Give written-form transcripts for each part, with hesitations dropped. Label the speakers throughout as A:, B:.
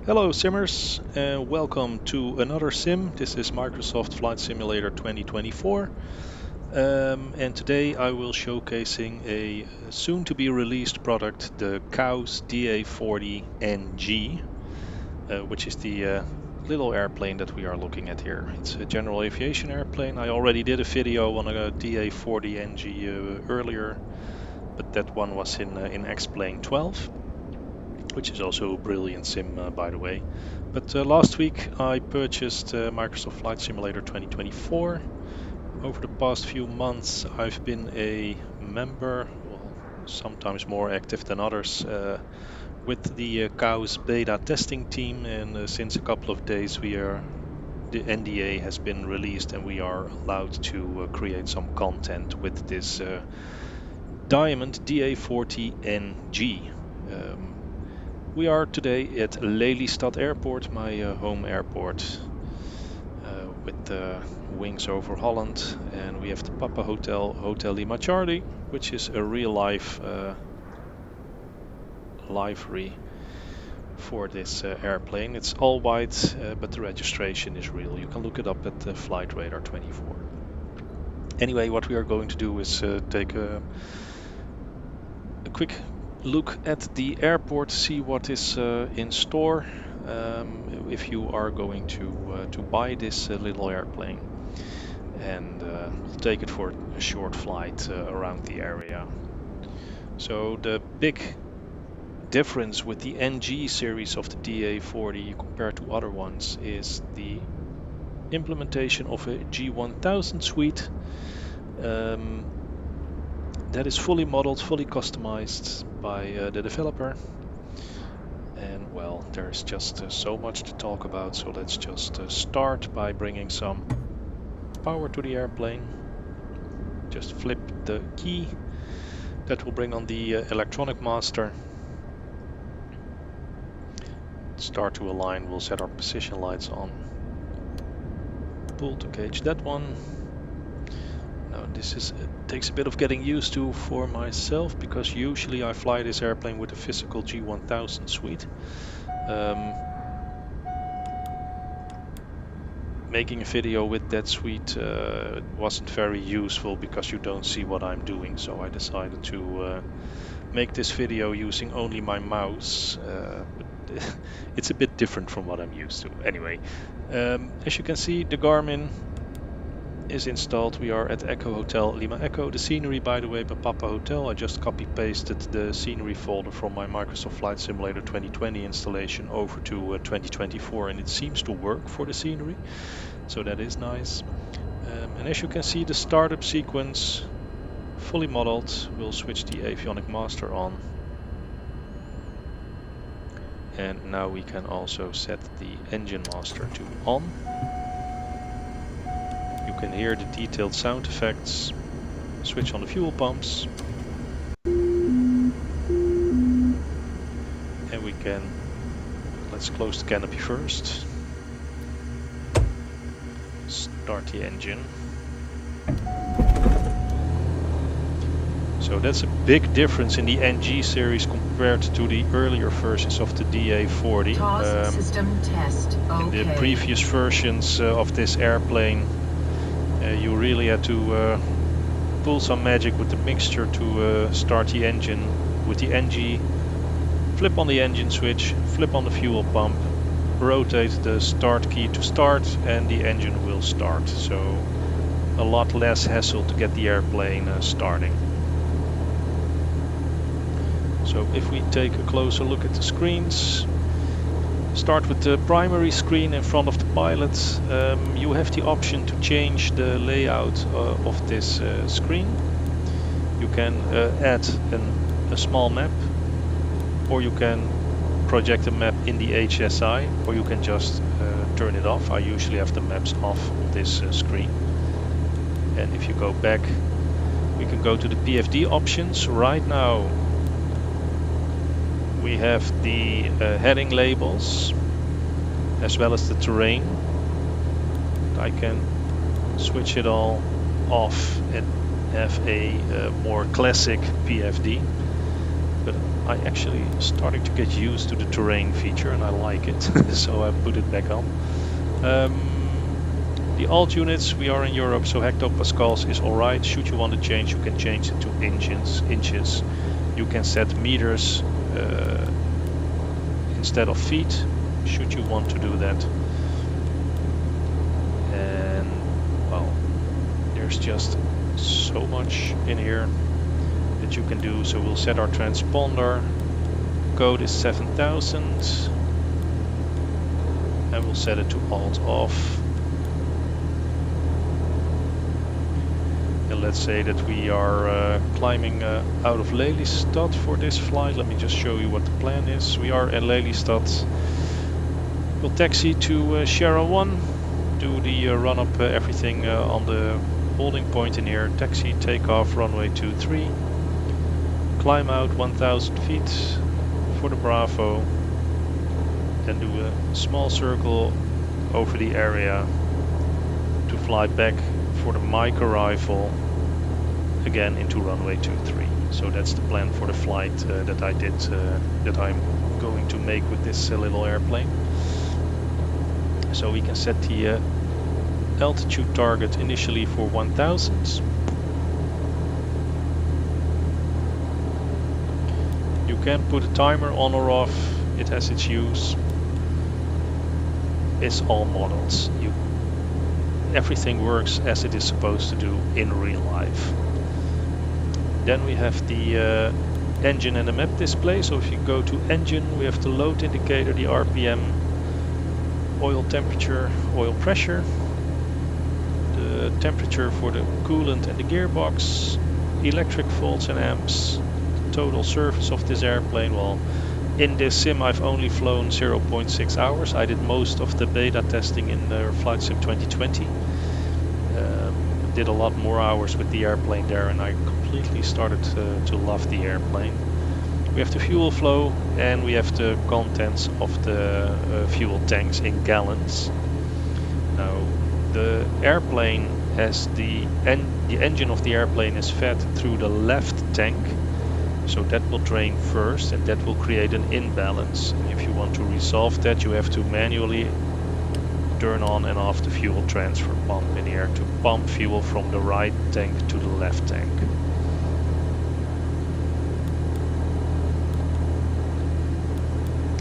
A: Hello simmers and welcome to another sim. This is Microsoft Flight Simulator 2024 and today I will showcasing a soon to be released product, the COWS DA40NG, which is the little airplane that we are looking at here. It's a general aviation airplane. I already did a video on a DA40NG earlier, but that one was in X-Plane 12. Which is also a brilliant sim, by the way. But last week I purchased Microsoft Flight Simulator 2024. Over the past few months I've been a member, well, sometimes more active than others, with the COWS beta testing team, and since a couple of days the NDA has been released and we are allowed to create some content with this Diamond DA40NG. We are today at Lelystad Airport, my home airport, with the wings over Holland, and we have the Papa Hotel, Hotel Lima Charlie, which is a real life livery for this airplane. It's all white, but the registration is real. You can look it up at the Flight Radar 24. Anyway, what we are going to do is take a quick look at the airport, see what is in store if you are going to buy this little airplane, and we'll take it for a short flight around the area. So the big difference with the NG series of the DA40 compared to other ones is the implementation of a G1000 suite that is fully modeled, fully customized by the developer. And well, there's just so much to talk about, so let's just start by bringing some power to the airplane. Just flip the key. That will bring on the electronic master. Start to align, we'll set our position lights on. Pull to cage that one. Now this takes a bit of getting used to for myself, because usually I fly this airplane with a physical G1000 suite. Making a video with that suite wasn't very useful because you don't see what I'm doing, so I decided to make this video using only my mouse, but it's a bit different from what I'm used to. Anyway, as you can see, the Garmin is installed. We are at Echo Hotel Lima Echo. The scenery, by the way, by Papa Hotel. I just copy pasted the scenery folder from my Microsoft Flight Simulator 2020 installation over to 2024, and it seems to work for the scenery, so that is nice. And as you can see, the startup sequence fully modeled. We'll switch the avionic master on, and now we can also set the engine master to on. You can hear the detailed sound effects. Switch on the fuel pumps, and we can, let's close the canopy first, start the engine. So that's a big difference in the NG series compared to the earlier versions of the DA40.
B: System test. Okay.
A: In the previous versions of this airplane, you really had to pull some magic with the mixture to start the engine with the NG. Flip on the engine switch, flip on the fuel pump, rotate the start key to start, and the engine will start. So a lot less hassle to get the airplane starting. So if we take a closer look at the screens, start with the primary screen in front of the pilot. You have the option to change the layout of this screen. You can add a small map, or you can project a map in the HSI, or you can just turn it off. I usually have the maps off on this screen. And if you go back, we can go to the PFD options. Right now we have the heading labels as well as the terrain. I can switch it all off and have a more classic PFD. but I actually starting to get used to the terrain feature and I like it, so I put it back on. The alt units, we are in Europe, so hectopascals is alright. Should you want to change, you can change it to inches. You can set meters instead of feet, should you want to do that. And well, there's just so much in here that you can do. So we'll set our transponder, code is 7000, and we'll set it to alt off. And let's say that we are climbing out of Lelystad for this flight. Let me just show you what the plan is. We are in Lelystad. We'll taxi to Shara 1, do the run up everything on the holding point in here, taxi, take off, runway 23, climb out 1000 feet for the Bravo, and do a small circle over the area to fly back for the mic arrival again into runway 23. So that's the plan for the flight that I did, that I'm going to make with this little airplane. So we can set the altitude target initially for 1000. You can put a timer on or off, it has its use. It's all models. Everything works as it is supposed to do in real life. Then we have the engine and the map display. So if you go to engine, we have the load indicator, the RPM, oil temperature, oil pressure, the temperature for the coolant and the gearbox, electric volts and amps, total service of this airplane. Well, in this sim I've only flown 0.6 hours. I did most of the beta testing in Flight Sim 2020. Did a lot more hours with the airplane there, and I completely started to love the airplane. We have the fuel flow and we have the contents of the fuel tanks in gallons. Now the airplane has the engine of the airplane is fed through the left tank, so that will drain first and that will create an imbalance. And if you want to resolve that, you have to manually turn on and off the fuel transfer pump in here to pump fuel from the right tank to the left tank.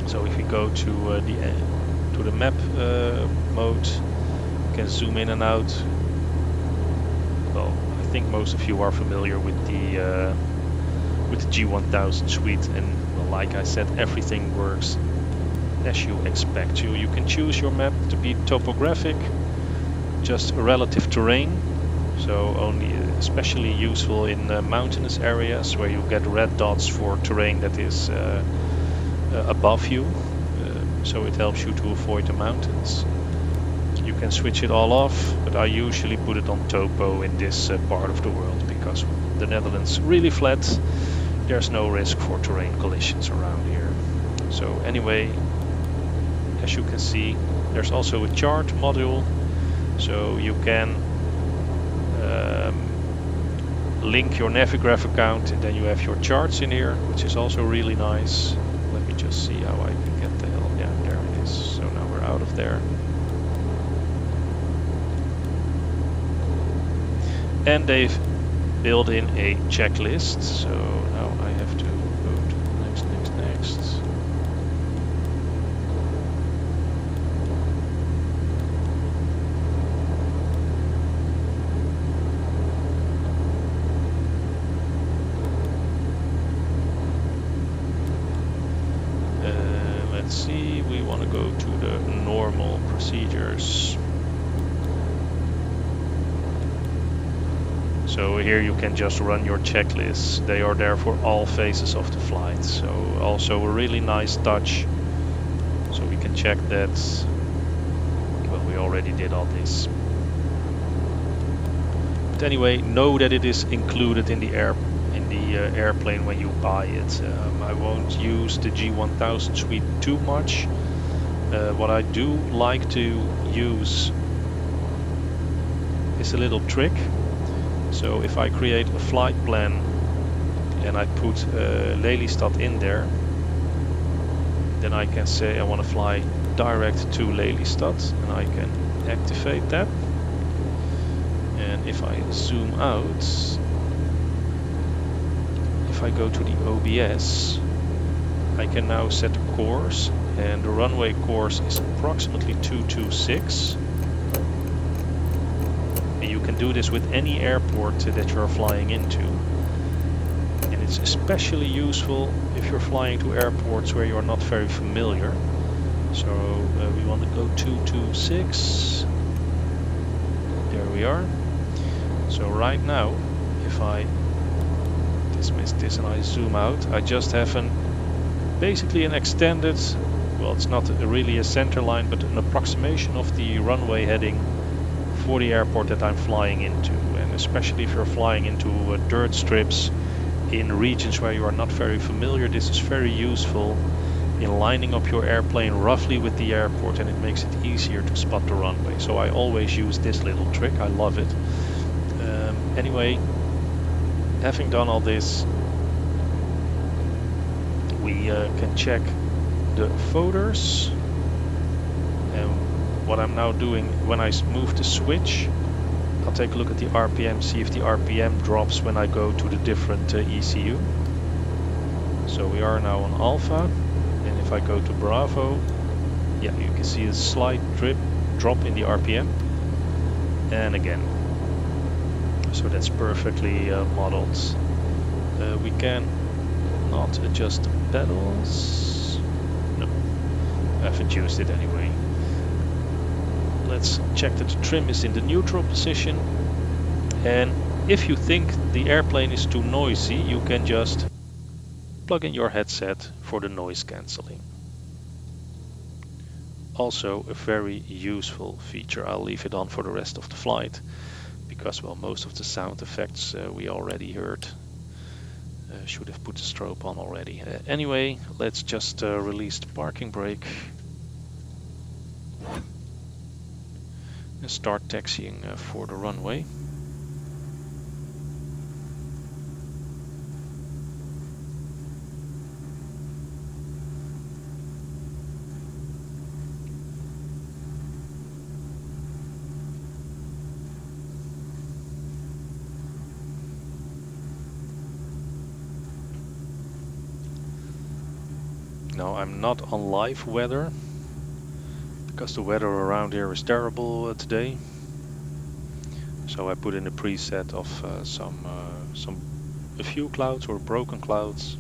A: So if we go to the map mode, you can zoom in and out. Well, I think most of you are familiar with the G1000 suite, and well, like I said, everything works as you expect. You can choose your map to be topographic, just relative terrain, so only especially useful in mountainous areas where you get red dots for terrain that is above you, so it helps you to avoid the mountains. You can switch it all off, but I usually put it on topo in this part of the world because the Netherlands really flat. There's no risk for terrain collisions around here. So anyway, as you can see, there's also a chart module, so you can link your Navigraph account and then you have your charts in here, which is also really nice. Let me just see how I can get the hell. Yeah, there it is. So now we're out of there. And they've built in a checklist, so now I have to go to next. Let's see, we want to go to the normal procedures. So here you can just run your checklists. They are there for all phases of the flight. So also a really nice touch. So we can check that. Well, we already did all this. But anyway, know that it is included in the airplane when you buy it. I won't use the G1000 suite too much. What I do like to use is a little trick. So if I create a flight plan and I put Lelystad in there, then I can say I want to fly direct to Lelystad, and I can activate that. And if I zoom out, if I go to the OBS, I can now set a course, and the runway course is approximately 226. And you can do this with any airport that you're flying into. And it's especially useful if you're flying to airports where you're not very familiar. So we want to go 226. There we are. So right now, if I dismiss this and I zoom out, I just have basically an extended, well, it's not really a center line, but an approximation of the runway heading for the airport that I'm flying into. And especially if you're flying into dirt strips in regions where you are not very familiar, this is very useful in lining up your airplane roughly with the airport, and it makes it easier to spot the runway. So I always use this little trick. I love it. Anyway, having done all this, we can check the folders. And what I'm now doing, when I move the switch, I'll take a look at the RPM, see if the RPM drops when I go to the different ECU. So we are now on Alpha, and if I go to Bravo, yeah, you can see a slight drop in the RPM. And again, so that's perfectly modeled. We can not adjust the pedals. No, I haven't used it anyway. Let's check that the trim is in the neutral position. And if you think the airplane is too noisy, you can just plug in your headset for the noise cancelling. Also a very useful feature. I'll leave it on for the rest of the flight because, well, most of the sound effects we already heard. Should have put the strobe on already. Anyway, let's just release the parking brake and start taxiing for the runway. Now I'm not on live weather because the weather around here is terrible today. So I put in a preset of a few clouds or broken clouds.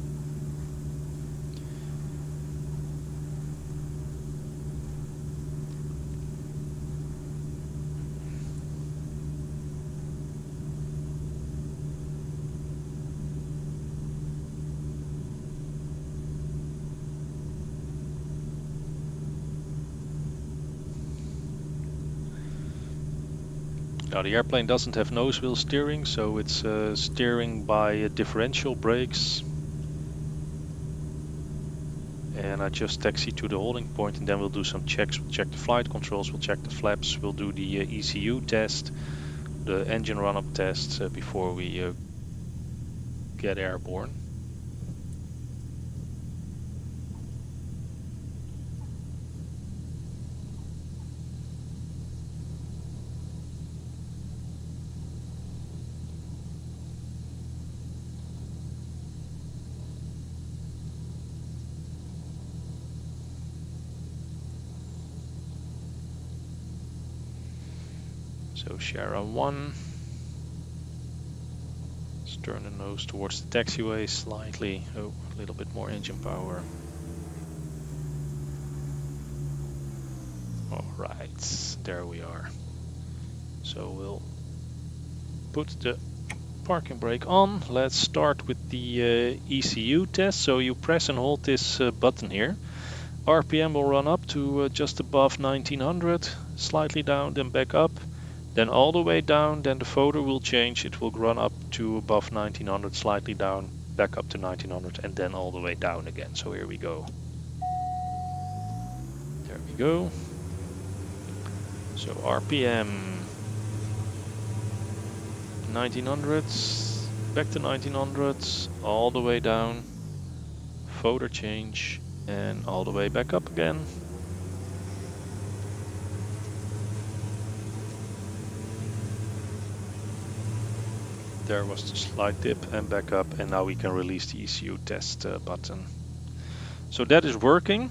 A: Now the airplane doesn't have nose wheel steering, so it's steering by differential brakes. And I just taxi to the holding point, and then we'll do some checks. We'll check the flight controls, we'll check the flaps, we'll do the ECU test, the engine run-up tests before we get airborne. So Sierra 1, let's turn the nose towards the taxiway slightly, a little bit more engine power. Alright, there we are. So we'll put the parking brake on. Let's start with the ECU test. So you press and hold this button here. RPM will run up to just above 1900, slightly down, then back up. Then all the way down, then the folder will change. It will run up to above 1900, slightly down, back up to 1900, and then all the way down again. So here we go. There we go. So RPM 1900, back to 1900s, all the way down, photo change, and all the way back up again. There was the slight dip and back up, and now we can release the ECU test button. So that is working.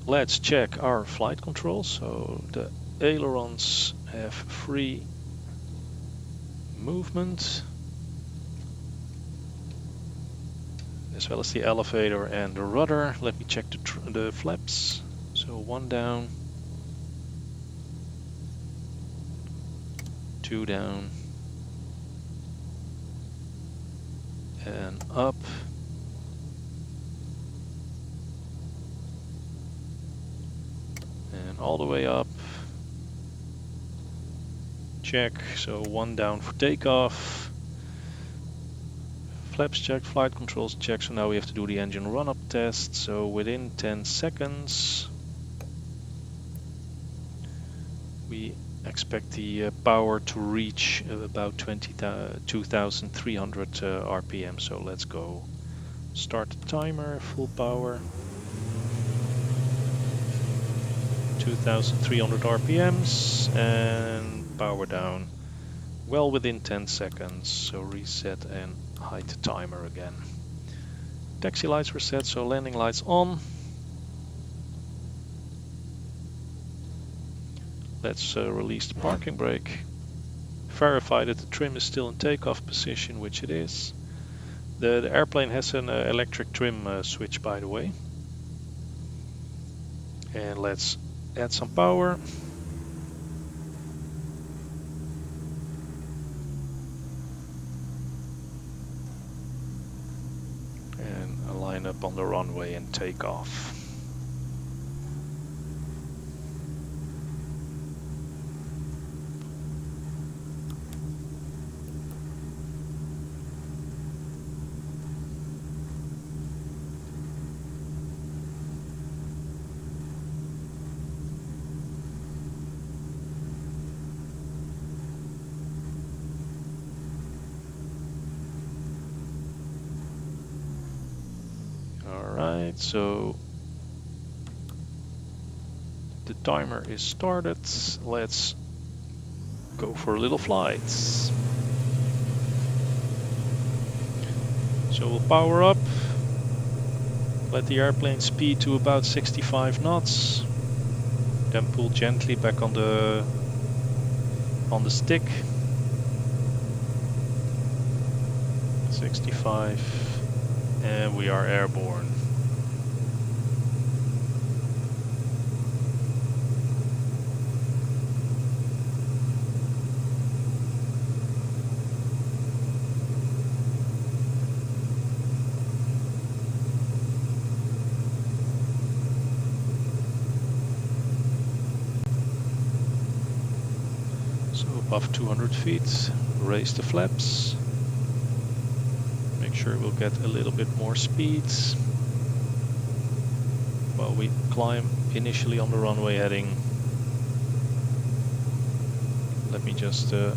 A: Let's check our flight controls. So the ailerons have free movement, as well as the elevator and the rudder. Let me check the flaps. So 1 down, 2 down, and up. And all the way up. Check, so 1 down for takeoff. Flaps check, flight controls check, so now we have to do the engine run-up test. So within 10 seconds we expect the power to reach about 22,300 RPM. So let's go. Start the timer, full power. 2,300 RPMs and power down. Well within 10 seconds, so reset and hide the timer again. Taxi lights were set, so landing lights on. Let's release the parking brake. Verify that the trim is still in takeoff position, which it is. The airplane has an electric trim switch, by the way. And let's add some power. And line up on the runway and take off. Alright, so the timer is started. Let's go for a little flight. So we'll power up, let the airplane speed to about 65 knots, then pull gently back on the stick. 65, and we are airborne. So above 200 feet, raise the flaps. Make sure we'll get a little bit more speed while we climb initially on the runway heading. Let me just, if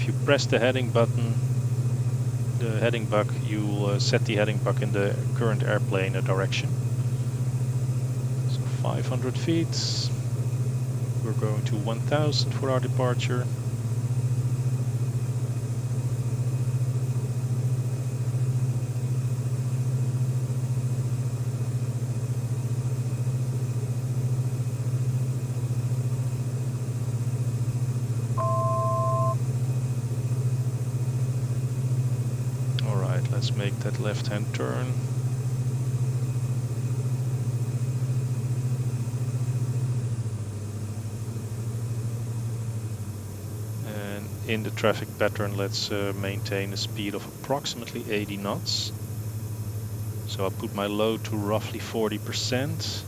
A: you press the heading button, the heading buck, you'll set the heading buck in the current airplane direction. So 500 feet, we're going to 1000 for our departure. Let's make that left-hand turn. And in the traffic pattern, let's maintain a speed of approximately 80 knots. So I put my load to roughly 40%.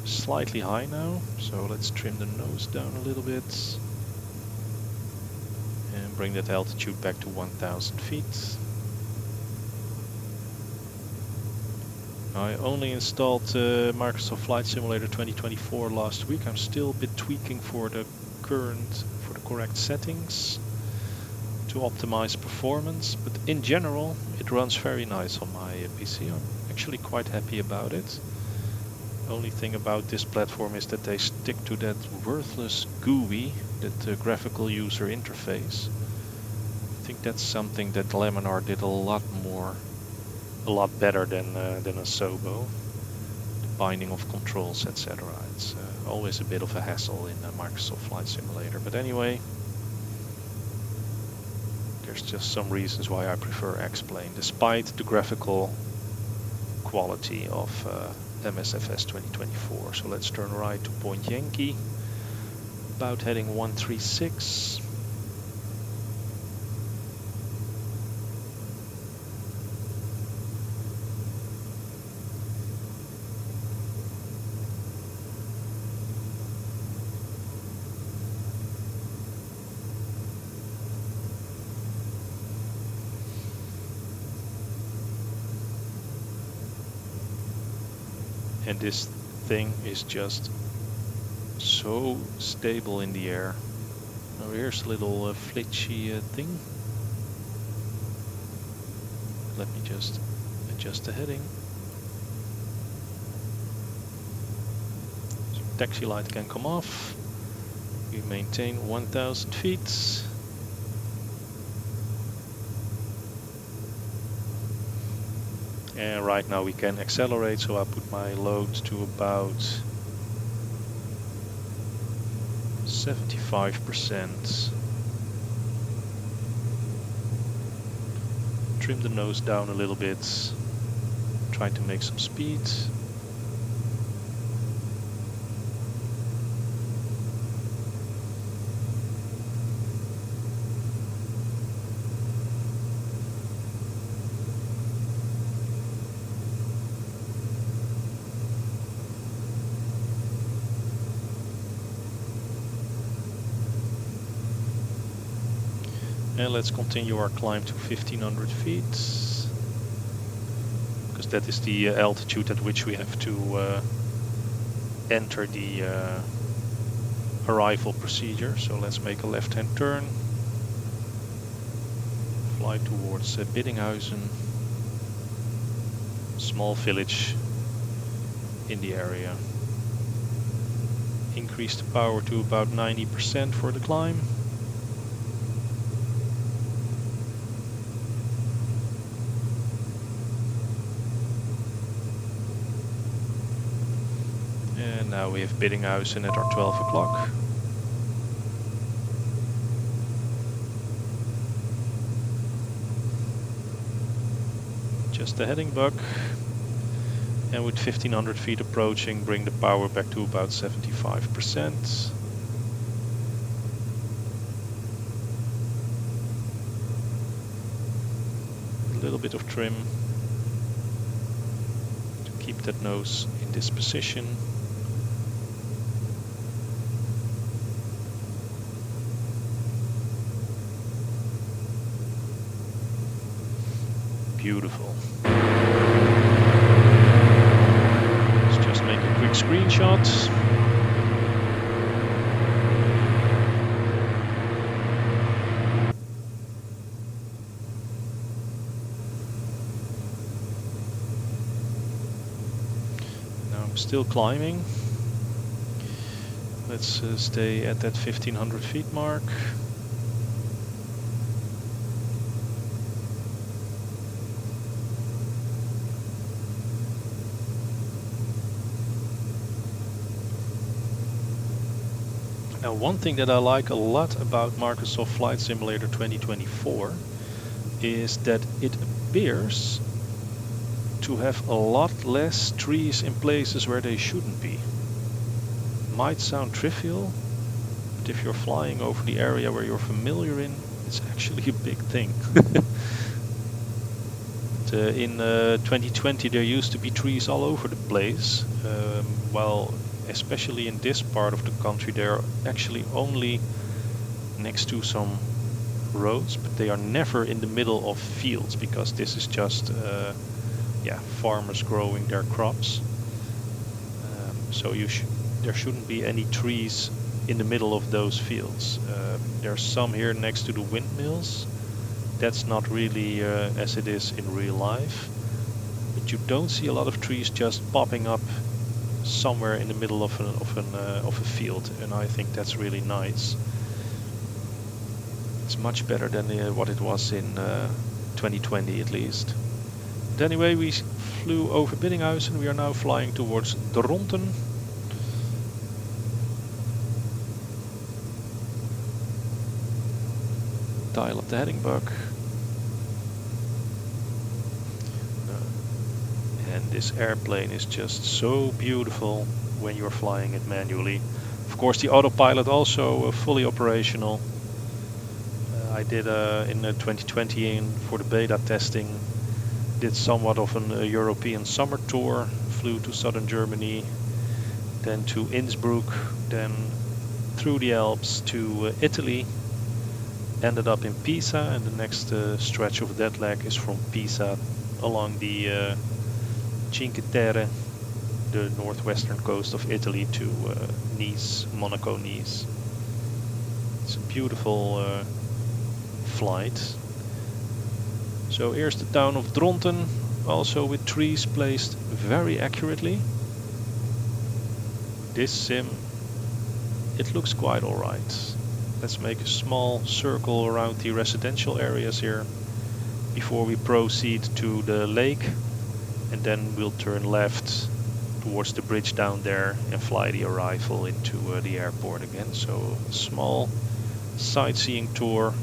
A: Slightly high now, so let's trim the nose down a little bit. And bring that altitude back to 1000 feet. I only installed Microsoft Flight Simulator 2024 last week. I'm still a bit tweaking for the correct settings. to optimize performance, but in general it runs very nice on my PC. I'm actually quite happy about it. Only thing about this platform is that they stick to that worthless GUI, that graphical user interface. I think that's something that Laminar did a lot better than a Sobo. The binding of controls, etc. It's always a bit of a hassle in Microsoft Flight Simulator, but anyway, there's just some reasons why I prefer X-Plane, despite the graphical quality of MSFS 2024. So let's turn right to Point Yankee, about heading 136. And this thing is just so stable in the air. Now here's a little flitchy thing. Let me just adjust the heading. So taxi light can come off. We maintain 1000 feet. And right now we can accelerate, so I put my load to about 75%. Trim the nose down a little bit, try to make some speed. And let's continue our climb to 1500 feet, because that is the altitude at which we have to enter the arrival procedure. So let's make a left-hand turn, fly towards Biddinghausen, small village in the area. Increase the power to about 90% for the climb. And now we have Biddinghausen at our 12 o'clock. Just a heading buck. And with 1500 feet approaching, bring the power back to about 75%. A little bit of trim to keep that nose in this position. Beautiful. Let's just make a quick screenshot. Now I'm still climbing. Let's stay at that 1500 feet mark. Now, one thing that I like a lot about Microsoft Flight Simulator 2024 is that it appears to have a lot less trees in places where they shouldn't be. Might sound trivial, but if you're flying over the area where you're familiar in, it's actually a big thing. In 2020 there used to be trees all over the place, while especially in this part of the country they're actually only next to some roads, but they are never in the middle of fields, because this is just farmers growing their crops. So there shouldn't be any trees in the middle of those fields. There's some here next to the windmills, That's not really as it is in real life. But you don't see a lot of trees just popping up somewhere in the middle of a field, and I think that's really nice. It's much better than what it was in 2020 at least. But anyway, we flew over Biddinghuizen. We are now flying towards Dronten. Dial up the heading bug. And this airplane is just so beautiful when you're flying it manually. Of course, the autopilot also fully operational. I did in 2020 for the beta testing, did somewhat of an European summer tour, flew to southern Germany, then to Innsbruck, then through the Alps to Italy, ended up in Pisa, and the next stretch of that leg is from Pisa along the Cinque Terre, the northwestern coast of Italy, to Nice, Monaco, Nice. It's a beautiful flight. So here's the town of Dronten, also with trees placed very accurately. This sim, it looks quite alright. Let's make a small circle around the residential areas here before we proceed to the lake, and then we'll turn left towards the bridge down there and fly the arrival into the airport again. So a small sightseeing tour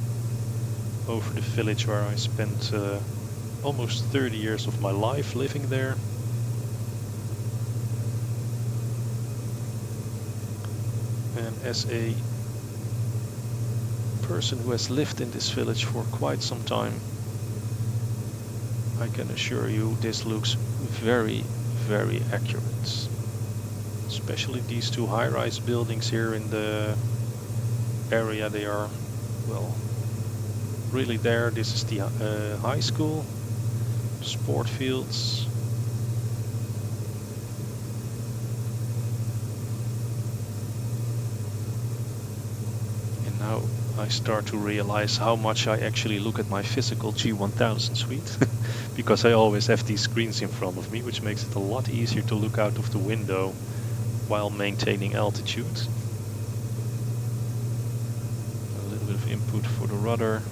A: over the village where I spent almost 30 years of my life living there. And as a person who has lived in this village for quite some time, I can assure you this looks very, very accurate. Especially these two high-rise buildings here in the area, they are, well, really there. This is the high school, sport fields. And now I start to realize how much I actually look at my physical G1000 suite, because I always have these screens in front of me, which makes it a lot easier to look out of the window while maintaining altitude. A little bit of input for the rudder.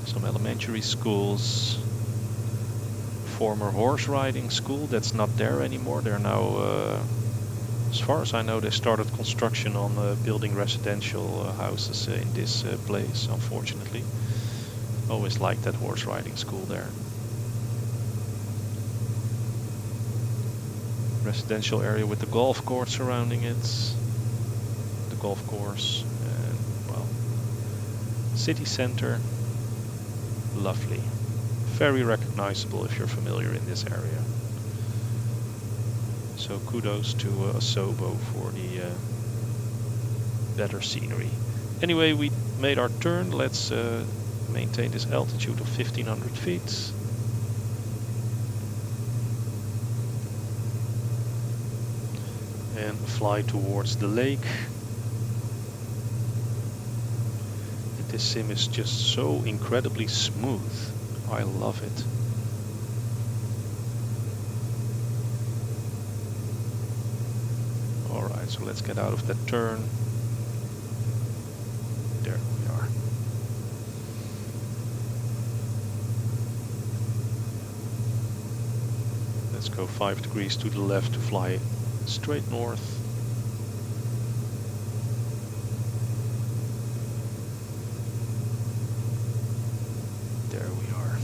A: Some elementary schools. Former horse riding school that's not there anymore. They're now, as far as I know, they started construction on building residential houses in this place, unfortunately. Always liked that horse riding school there. Residential area with the golf course surrounding it. The golf course, and, well, city center. Lovely. Very recognizable if you're familiar in this area. So kudos to Asobo for the better scenery. Anyway, we made our turn. Let's maintain this altitude of 1500 feet. And fly towards the lake. And this sim is just so incredibly smooth. I love it. Alright, so let's get out of that turn. There we are. Let's go 5 degrees to the left to fly straight north. There we are.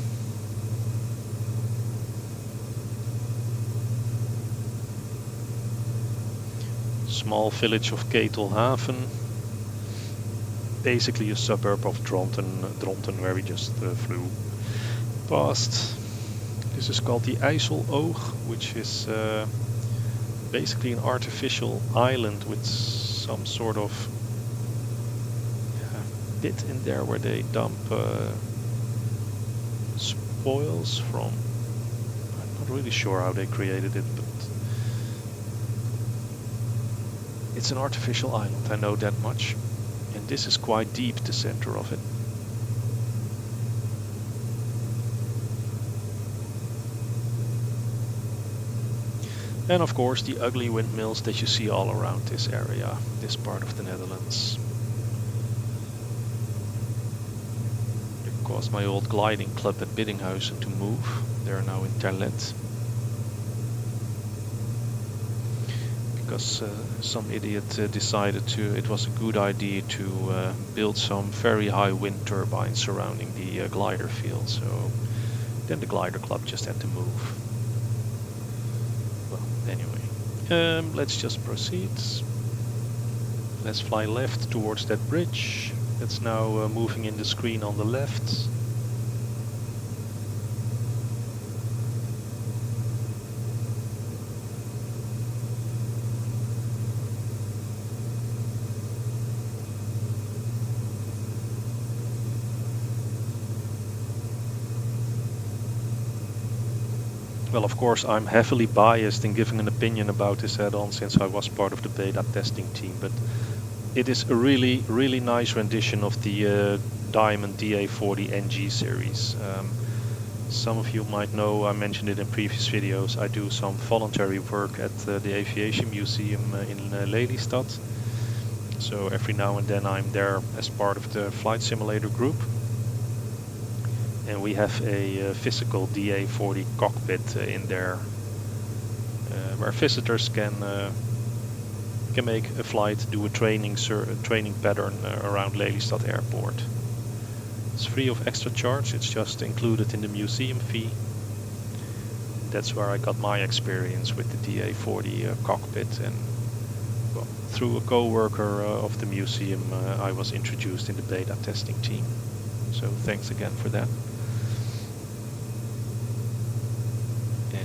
A: Small village of Ketelhaven, basically a suburb of Dronten, where we just flew past. This is called the IJsseloog, which is basically an artificial island with some sort of pit in there where they dump spoils from. I'm not really sure how they created it, but It's an artificial island, I know that much. And this is quite deep, the center of it. And of course the ugly windmills that you see all around this area, this part of the Netherlands. It caused my old gliding club at Biddinghuizen to move. They're now in Terlet. Because some idiot decided it was a good idea to build some very high wind turbines surrounding the glider field. So then the glider club just had to move. Well, anyway, let's just proceed. Let's fly left towards that bridge. That's now moving in the screen on the left. Well, of course, I'm heavily biased in giving an opinion about this add-on since I was part of the beta testing team, but it is a really, really nice rendition of the Diamond DA40NG series. Some of you might know, I mentioned it in previous videos, I do some voluntary work at the Aviation Museum in Lelystad. So every now and then I'm there as part of the flight simulator group. And we have a physical DA40 cockpit in there, where visitors can make a flight, do a training pattern around Lelystad Airport. It's free of extra charge, it's just included in the museum fee. That's where I got my experience with the DA40 cockpit, and well, through a co-worker of the museum I was introduced in the beta testing team. So thanks again for that.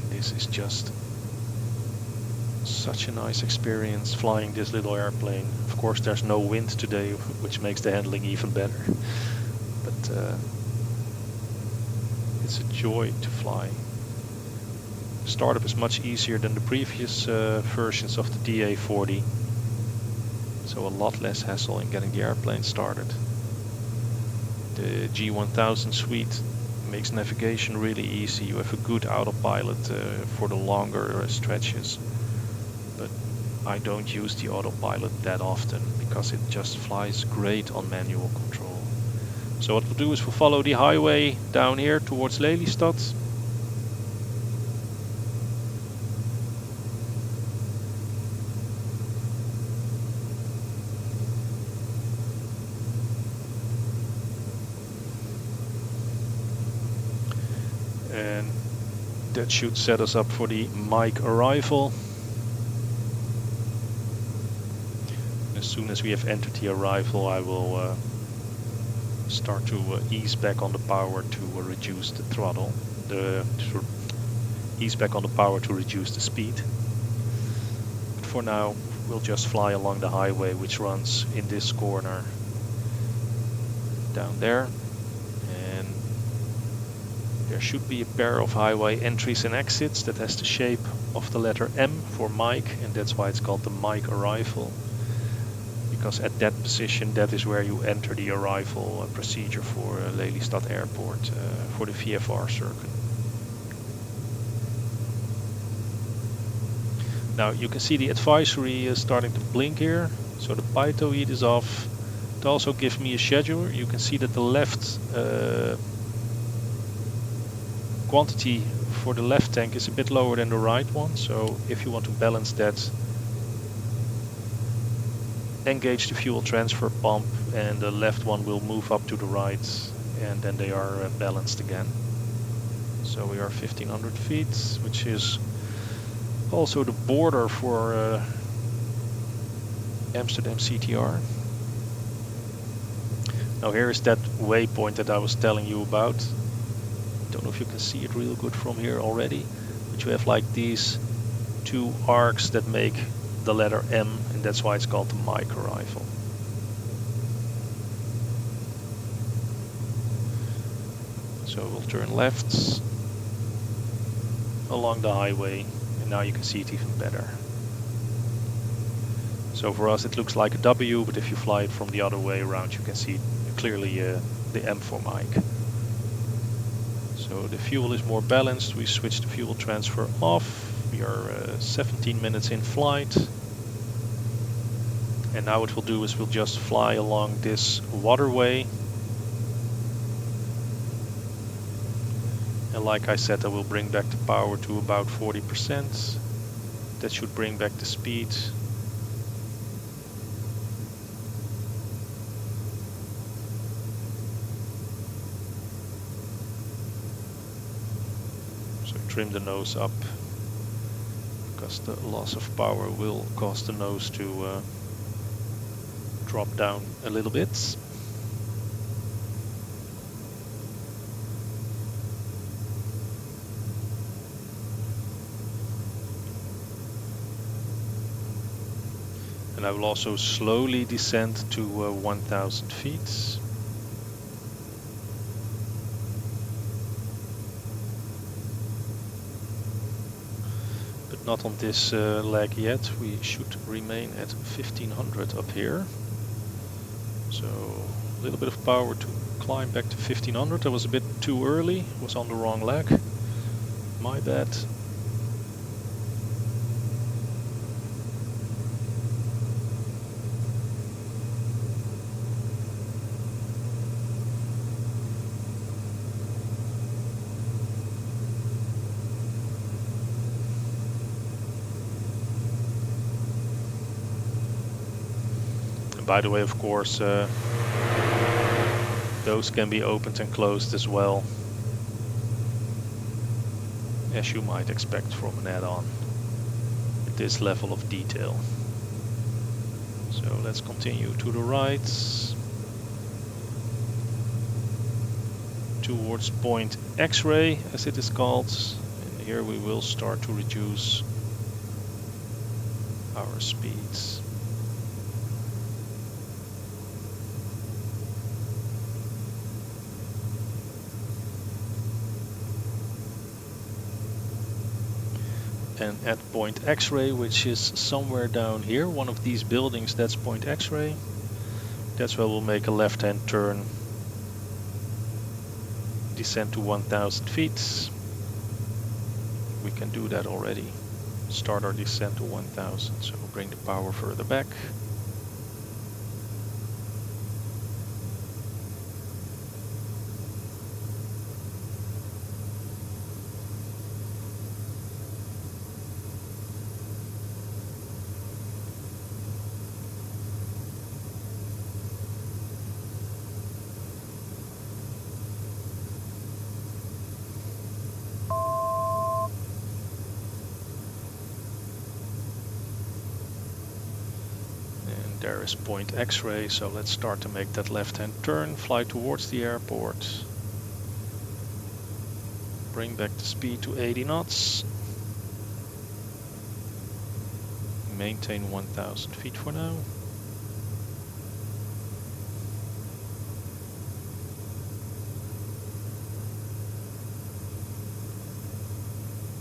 A: This is just such a nice experience flying this little airplane. Of course there's no wind today, which makes the handling even better. But it's a joy to fly. Startup is much easier than the previous versions of the DA40. So a lot less hassle in getting the airplane started. The G1000 suite makes navigation really easy. You have a good autopilot for the longer stretches, but I don't use the autopilot that often because it just flies great on manual control. So what we'll do is we'll follow the highway down here towards Lelystad. And that should set us up for the mic arrival. As soon as we have entered the arrival, I will start to ease back on the power to reduce the throttle. Ease back on the power to reduce the speed. But for now, we'll just fly along the highway which runs in this corner down there. There should be a pair of highway entries and exits that has the shape of the letter M for Mike, and that's why it's called the Mike arrival. Because at that position, that is where you enter the arrival procedure for Lelystad Airport for the VFR circuit. Now you can see the advisory is starting to blink here, so the pitot heat is off. It also gives me a schedule. You can see that the left quantity for the left tank is a bit lower than the right one, so if you want to balance that, engage the fuel transfer pump and the left one will move up to the right, and then they are balanced again. So we are 1500 feet, which is also the border for Amsterdam CTR. Now here is that waypoint that I was telling you about. Don't know if you can see it real good from here already, but you have like these two arcs that make the letter M, and that's why it's called the Mike arrival. So we'll turn left along the highway, and now you can see it even better. So for us it looks like a W, but if you fly it from the other way around, you can see clearly the M for Mike. So the fuel is more balanced. We switch the fuel transfer off. We are 17 minutes in flight. And now what we'll do is we'll just fly along this waterway. And like I said, I will bring back the power to about 40%. That should bring back the speed. So trim the nose up, because the loss of power will cause the nose to drop down a little bit. And I will also slowly descend to 1000 feet. But not on this leg yet. We should remain at 1500 up here. So a little bit of power to climb back to 1500. That was a bit too early, was on the wrong leg. My bad. And by the way, of course, those can be opened and closed as well, as you might expect from an add-on at this level of detail. So let's continue to the right towards point X-ray, as it is called, and here we will start to reduce our speeds. And at point X-ray, which is somewhere down here, one of these buildings, that's point X-ray. That's where we'll make a left-hand turn, descend to 1000 feet. We can do that already. Start our descent to 1000, so we'll bring the power further back. There is point X-ray, so let's start to make that left-hand turn, fly towards the airport. Bring back the speed to 80 knots. Maintain 1000 feet for now.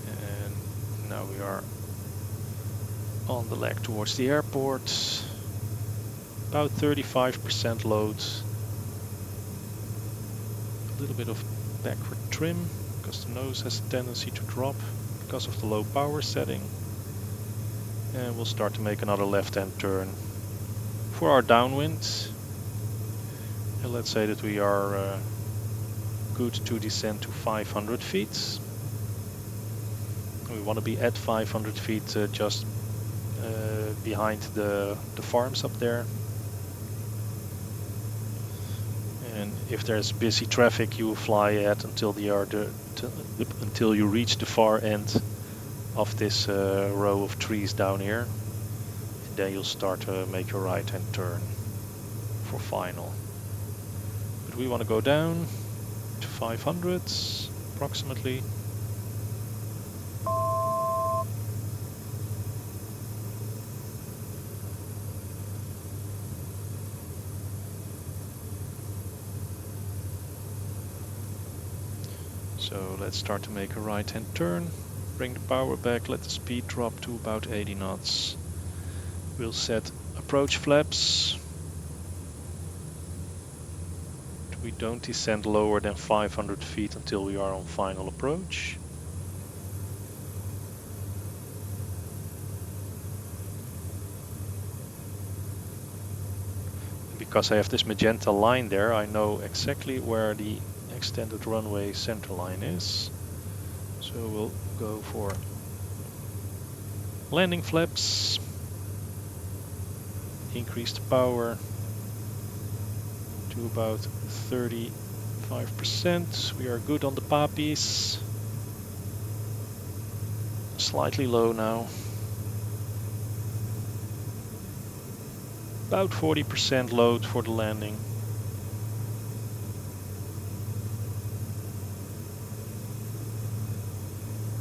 A: And now we are on the leg towards the airport. About 35% load. A little bit of backward trim, because the nose has a tendency to drop because of the low power setting. And we'll start to make another left-hand turn for our downwind. And let's say that we are good to descend to 500 feet. We want to be at 500 feet just behind the farms up there. And if there's busy traffic, you will fly at until until you reach the far end of this row of trees down here. And then you'll start to make your right-hand turn for final. But we want to go down to 500 approximately. So let's start to make a right-hand turn, bring the power back, let the speed drop to about 80 knots. We'll set Approach flaps. We don't descend lower than 500 feet until we are on final approach. And because I have this magenta line there, I know exactly where the extended runway center line is. So we'll go for landing flaps, increase the power to about 35%. We are good on the poppies. Slightly low now. About 40% load for the landing.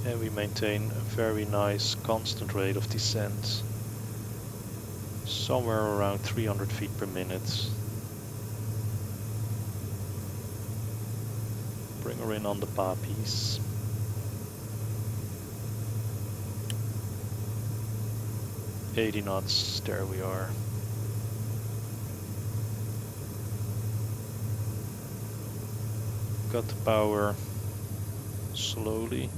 A: And we maintain a very nice constant rate of descent. Somewhere around 300 feet per minute. Bring her in on the poppies. $80 knots, there we are. Got the power slowly.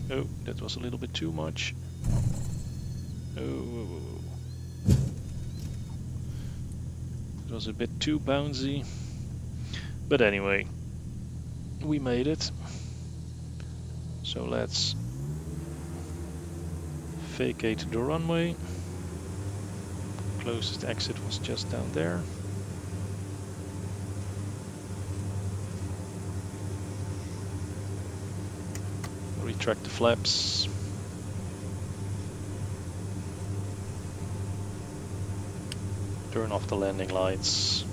A: Oh, that was a little bit too much. Oh, it was a bit too bouncy. But anyway, we made it. So let's vacate the runway. Closest exit was just down there. Retract the flaps. Turn off the landing lights.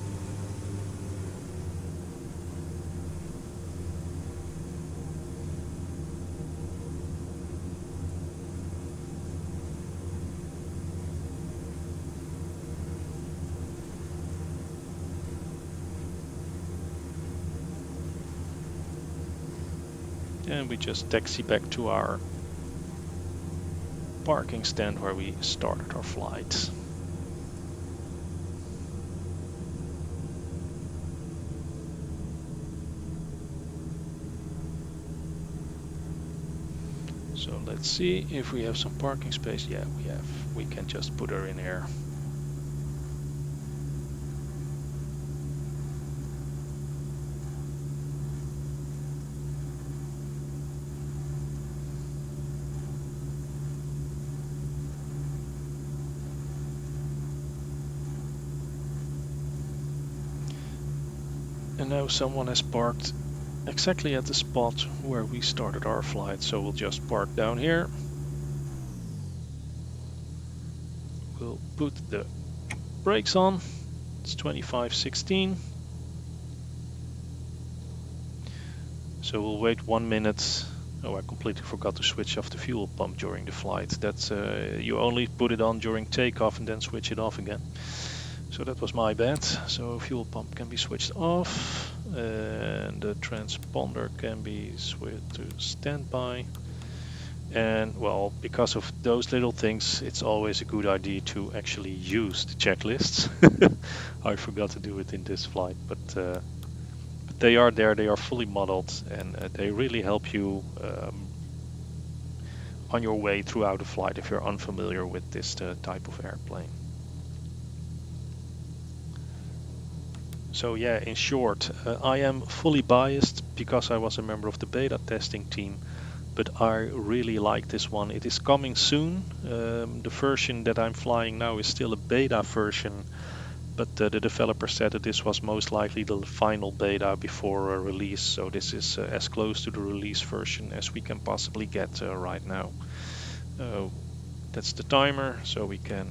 A: And we just taxi back to our parking stand where we started our flight. So let's see if we have some parking space. Yeah, we have. We can just put her in here. And now someone has parked exactly at the spot where we started our flight, so we'll just park down here. We'll put the brakes on. It's 25:16. So we'll wait 1 minute. Oh, I completely forgot to switch off the fuel pump during the flight. That's you only put it on during takeoff and then switch it off again. So that was my bad. So fuel pump can be switched off and the transponder can be switched to standby. And well, because of those little things, it's always a good idea to actually use the checklists. I forgot to do it in this flight, but they are there, they are fully modeled, and they really help you on your way throughout the flight if you're unfamiliar with this type of airplane. So yeah, in short, I am fully biased because I was a member of the beta testing team, but I really like this one. It is coming soon. The version that I'm flying now is still a beta version, but the developer said that this was most likely the final beta before release, so this is as close to the release version as we can possibly get right now. That's the timer, so we can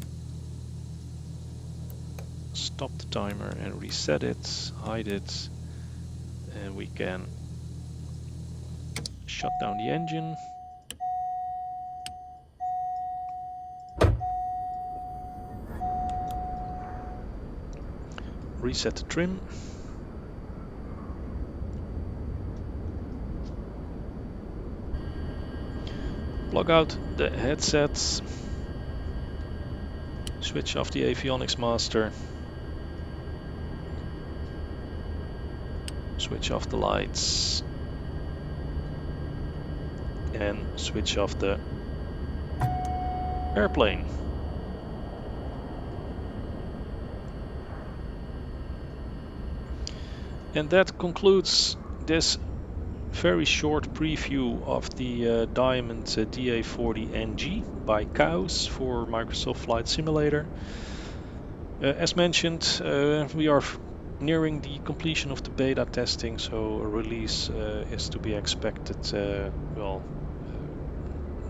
A: stop the timer and reset it, hide it, and we can shut down the engine. Reset the trim. Plug out the headsets, switch off the avionics master, switch off the lights, and switch off the airplane. And that concludes this very short preview of the Diamond DA40NG by COWS for Microsoft Flight Simulator. As mentioned, we are nearing the completion of the beta testing, so a release is to be expected,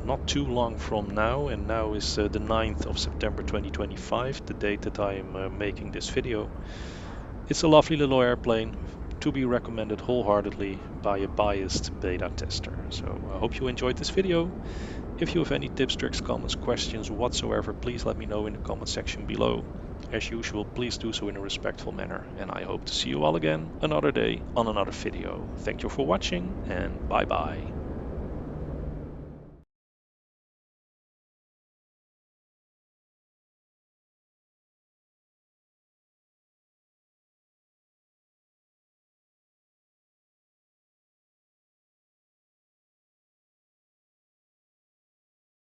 A: not too long from now, and now is the 9th of September 2025, the date that I am making this video. It's a lovely little airplane, to be recommended wholeheartedly by a biased beta tester. So I hope you enjoyed this video. If you have any tips, tricks, comments, questions whatsoever, please let me know in the comment section below. As usual, please do so in a respectful manner, and I hope to see you all again another day on another video. Thank you for watching, and bye bye.